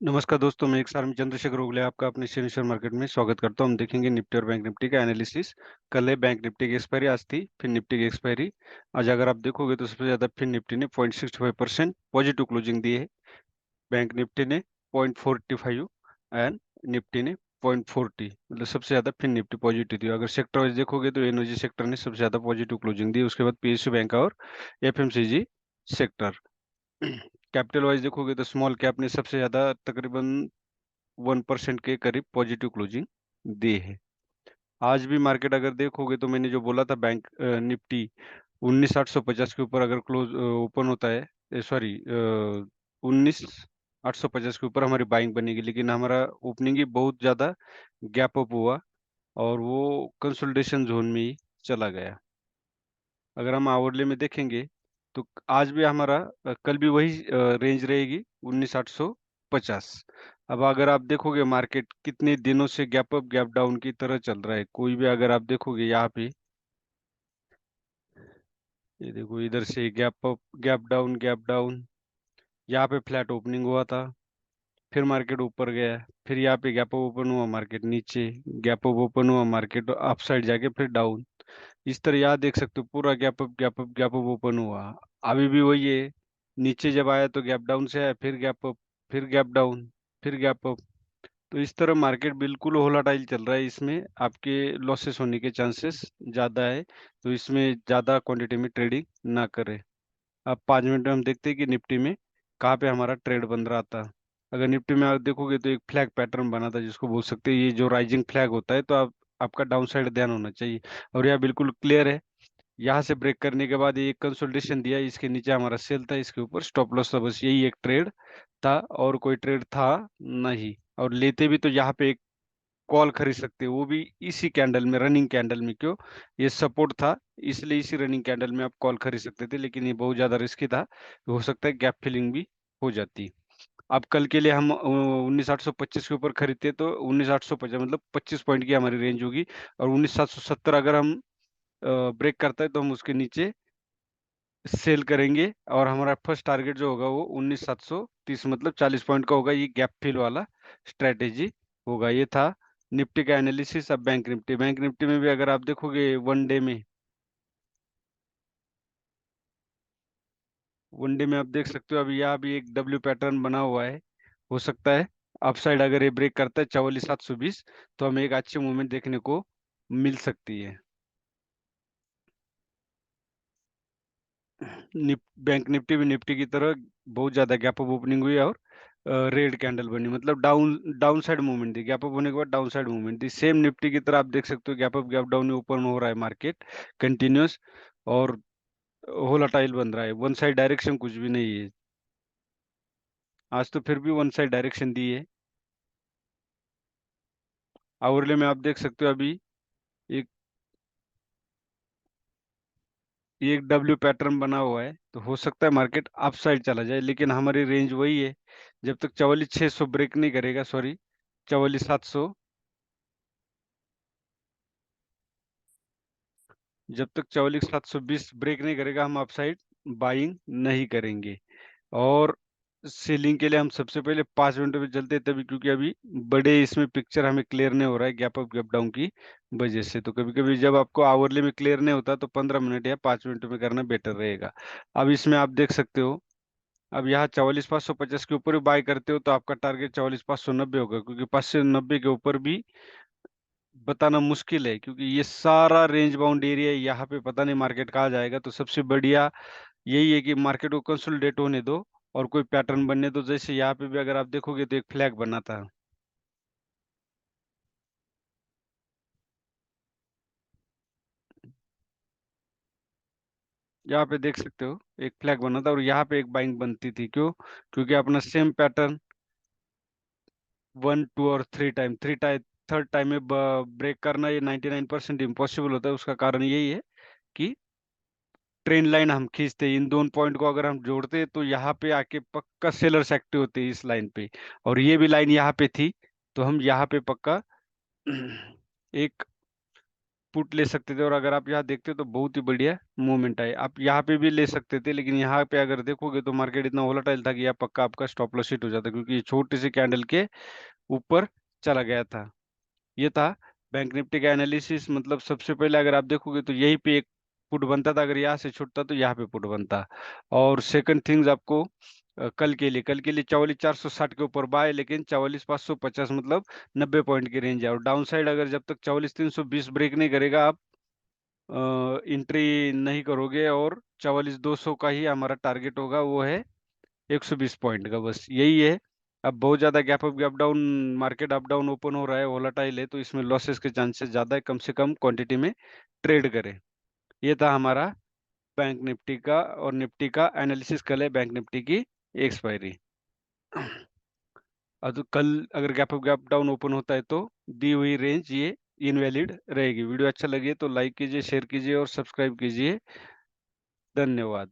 नमस्कार दोस्तों, मैं एक सार में चंद्रशेखर उगले आपका अपने शेयर मार्केट में स्वागत करता हूं। हम देखेंगे निफ्टी और बैंक निफ्टी का एनालिसिस। कल है बैंक निफ्टी की एक्सपायरी, आज थी फिर निफ्टी की एक्सपायरी। आज अगर आप देखोगे तो सबसे ज्यादा फिर निफ्टी ने 0.65% पॉजिटिव क्लोजिंग दी है। बैंक निफ्टी ने 0.45 एंड निफ्टी ने 0.40, मतलब सबसे ज्यादा फिर निफ्टी पॉजिटिव थी। अगर सेक्टर वाइज देखोगे तो एनर्जी सेक्टर ने सबसे ज्यादा पॉजिटिव क्लोजिंग दी, उसके बाद पीएसयू बैंक और एफएमसीजी सेक्टर। कैपिटल वाइज देखोगे तो स्मॉल कैप ने सबसे ज्यादा तकरीबन 1% के करीब पॉजिटिव क्लोजिंग दी है। आज भी मार्केट अगर देखोगे तो मैंने जो बोला था बैंक निफ्टी 19,850 के ऊपर अगर क्लोज ओपन होता है, सॉरी 19,850 के ऊपर हमारी बाइंग बनेगी, लेकिन हमारा ओपनिंग ही बहुत ज्यादा गैप अप हुआ और वो कंसोलिडेशन जोन में ही चला गया। अगर हम आवरली में देखेंगे तो आज भी हमारा कल भी वही रेंज रहेगी 19,850। अब अगर आप देखोगे मार्केट कितने दिनों से गैप अप गैप डाउन की तरह चल रहा है, कोई भी अगर आप देखोगे यहाँ पे, ये देखो इधर से गैप अप गैप डाउन, यहाँ पे फ्लैट ओपनिंग हुआ था, फिर मार्केट ऊपर गया, फिर यहाँ पे गैप अप ओपन हुआ, मार्केट नीचे, गैप अप ओपन हुआ, मार्केट अप साइड जाके फिर डाउन। इस तरह यहाँ देख सकते हो पूरा गैप अप ओपन हुआ। अभी भी वही है, नीचे जब आया तो गैप डाउन से आया, फिर गैप अप, फिर गैप डाउन, फिर गैप अप। तो इस तरह मार्केट बिल्कुल वोलाटाइल चल रहा है, इसमें आपके लॉसेस होने के चांसेस ज़्यादा है। तो इसमें ज़्यादा क्वांटिटी में ट्रेडिंग ना करें। अब 5 मिनट में हम देखते हैं कि निफ्टी में कहाँ पे हमारा ट्रेड बन रहा था। अगर निफ्टी में आप देखोगे तो एक फ्लैग पैटर्न बना था, जिसको बोल सकते हैं ये जो राइजिंग फ्लैग होता है, तो आप आपका डाउन साइड ध्यान होना चाहिए। और यह बिल्कुल क्लियर है, यहाँ से ब्रेक करने के बाद ये कंसोलिडेशन दिया, इसके नीचे हमारा सेल था, इसके ऊपर स्टॉप लॉस था, बस यही एक ट्रेड था और कोई ट्रेड था नहीं। और लेते भी तो यहाँ पे एक कॉल खरीद सकते हो, वो भी इसी कैंडल में, रनिंग कैंडल में। क्यों? ये सपोर्ट था, इसलिए इसी रनिंग कैंडल में आप कॉल खरीद सकते थे, लेकिन ये बहुत ज्यादा रिस्की था, हो सकता है गैप फिलिंग भी हो जाती। अब कल के लिए हम 19,825 के ऊपर खरीदते तो 19,850 मतलब 25 पॉइंट की हमारी रेंज होगी। और 19,770 अगर हम ब्रेक करता है तो हम उसके नीचे सेल करेंगे, और हमारा फर्स्ट टारगेट जो होगा वो 19,730 मतलब 40 पॉइंट का होगा। ये गैप फिल वाला स्ट्रेटेजी होगा। ये था निफ्टी का एनालिसिस। अब बैंक निफ्टी में भी अगर आप देखोगे वन डे में आप देख सकते हो, अभी यहाँ भी एक डब्ल्यू पैटर्न बना हुआ है। हो सकता है अपसाइड अगर ये ब्रेक करता है 44,720, तो हमें एक अच्छी मूवमेंट देखने को मिल सकती है। बैंक निफ्टी भी निफ्टी की तरह बहुत ज्यादा गैप अप ओपनिंग हुई और रेड कैंडल बनी, मतलब डाउन साइड मूवमेंट दी। गैप अप होने के बाद डाउन साइड मूवमेंट दी, सेम निफ्टी की तरह आप देख सकते हो gap up gap down open हो रहा है मार्केट कंटिन्यूस, और वोलेटाइल बन रहा है। वन साइड डायरेक्शन कुछ भी नहीं है आज, तो फिर भी वन साइड डायरेक्शन दी है। आवरले में आप देख सकते हो अभी एक एक डब्ल्यू पैटर्न बना हुआ है, तो हो सकता है मार्केट अप साइड चला जाए, लेकिन हमारी रेंज वही है। जब तक 44,600 ब्रेक नहीं करेगा, सॉरी 44,700, जब तक 44,720 ब्रेक नहीं करेगा हम अपसाइड बाइंग नहीं करेंगे। और सेलिंग के लिए हम सबसे पहले 5 मिनट में चलते हैं तभी, क्योंकि अभी बड़े इसमें पिक्चर हमें क्लियर नहीं हो रहा है गैप अप गैप डाउन की वजह से। तो कभी कभी जब आपको आवरली में क्लियर नहीं होता तो 15 मिनट या 5 मिनट में करना बेटर रहेगा। अब इसमें आप देख सकते हो, अब यहाँ 44,550 के ऊपर भी बाय करते हो तो आपका टारगेट 44,590 होगा, क्योंकि 590 के ऊपर भी बताना मुश्किल है, क्योंकि ये सारा रेंज बाउंड एरिया है। यहाँ पे पता नहीं मार्केट कहाँ जाएगा। तो सबसे बढ़िया यही है कि मार्केट को कंसोलिडेट होने दो और कोई पैटर्न बनने दो। जैसे यहाँ पे भी अगर आप देखोगे तो एक फ्लैग बना था, यहाँ पे देख सकते हो एक फ्लैग बना था, और यहाँ पे एक बाइंग बनती थी। क्यों? क्योंकि अपना सेम पैटर्न 1 2 और 3 टाइम, थर्ड टाइम में ब्रेक करना ये 99% इम्पॉसिबल होता है। उसका कारण यही है कि ट्रेन लाइन हम खींचते हैं, इन दोनों पॉइंट को अगर हम जोड़ते हैं तो यहाँ पे आके पक्का सेलर्स एक्टिव होते हैं इस लाइन पे, और ये भी लाइन यहाँ पे थी, तो हम यहाँ पे पक्का एक पुट ले सकते थे, और अगर आप यहाँ देखते हो तो बहुत ही बढ़िया मूवमेंट है। आप यहाँ पे भी ले सकते थे, लेकिन यहाँ पे अगर देखोगे तो मार्केट इतना वोलेटाइल था कि यहाँ पक्का आपका स्टॉप लॉस हिट हो जाता, क्योंकि ये छोटी सी कैंडल के ऊपर चला गया था। ये था बैंक निफ्टी का एनालिसिस। मतलब सबसे पहले अगर आप देखोगे तो यहीं पे एक पुट बनता था, अगर यहाँ से छूटता तो यहाँ पे पुट बनता। और सेकंड थिंग्स आपको कल के लिए 44,460 के ऊपर बाय, लेकिन 44,550 मतलब 90 पॉइंट की रेंज है। और डाउन साइड अगर जब तक 44,320 ब्रेक नहीं करेगा, आप एंट्री नहीं करोगे, और 44,200 का ही हमारा टारगेट होगा, वो है 120 पॉइंट का, बस यही है। अब बहुत ज्यादा gap up gap down, market up down open हो रहा है, वोलाटाइल है, तो इसमें लॉसेस के चांसेस ज्यादा है। कम से कम क्वांटिटी में ट्रेड करें। ये था हमारा बैंक निफ्टी का और निफ्टी का एनालिसिस। कल है बैंक निफ्टी की एक्सपायरी। अब तो कल अगर gap up gap down open होता है तो दी हुई रेंज ये इनवैलिड रहेगी। वीडियो अच्छा लगे तो लाइक कीजिए, शेयर कीजिए और सब्सक्राइब कीजिए। धन्यवाद।